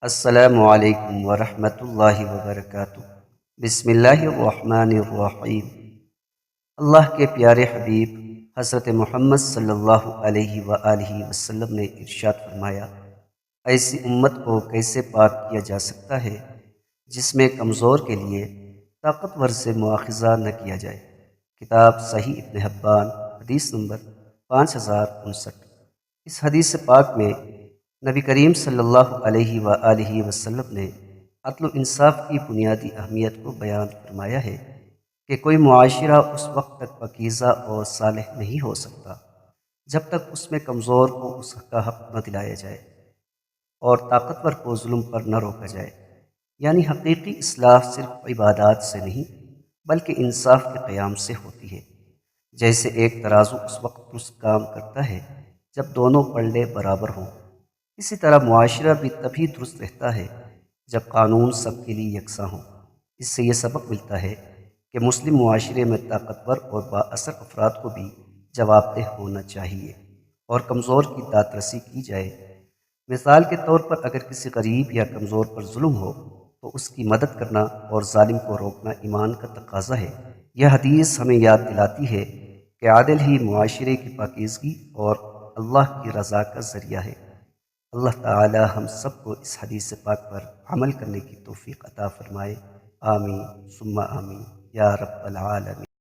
السلام علیکم ورحمۃ اللہ وبرکاتہ۔ بسم اللہ الرحمن الرحیم۔ اللہ کے پیارے حبیب حضرت محمد صلی اللہ علیہ وآلہ وسلم نے ارشاد فرمایا، ایسی امت کو کیسے پاک کیا جا سکتا ہے جس میں کمزور کے لیے طاقتور سے مواخذہ نہ کیا جائے۔ کتاب صحیح ابن حبان، حدیث نمبر 5059۔ اس حدیث پاک میں نبی کریم صلی اللہ علیہ وآلہ وسلم نے عدل و انصاف کی بنیادی اہمیت کو بیان فرمایا ہے کہ کوئی معاشرہ اس وقت تک پاکیزہ اور صالح نہیں ہو سکتا جب تک اس میں کمزور کو اس کا حق نہ دلایا جائے اور طاقتور کو ظلم پر نہ روکا جائے۔ یعنی حقیقی اصلاح صرف عبادات سے نہیں بلکہ انصاف کے قیام سے ہوتی ہے۔ جیسے ایک ترازو اس وقت درست کام کرتا ہے جب دونوں پلڑے برابر ہوں، اسی طرح معاشرہ بھی تبھی درست رہتا ہے جب قانون سب کے لیے یکساں ہو۔ اس سے یہ سبق ملتا ہے کہ مسلم معاشرے میں طاقتور اور با اثر افراد کو بھی جواب دہ ہونا چاہیے اور کمزور کی داد رسی کی جائے۔ مثال کے طور پر اگر کسی غریب یا کمزور پر ظلم ہو تو اس کی مدد کرنا اور ظالم کو روکنا ایمان کا تقاضا ہے۔ یہ حدیث ہمیں یاد دلاتی ہے کہ عادل ہی معاشرے کی پاکیزگی اور اللہ کی رضا کا ذریعہ ہے۔ اللہ تعالی ہم سب کو اس حدیث پاک پر عمل کرنے کی توفیق عطا فرمائے۔ آمین ثم آمین یا رب العالمین۔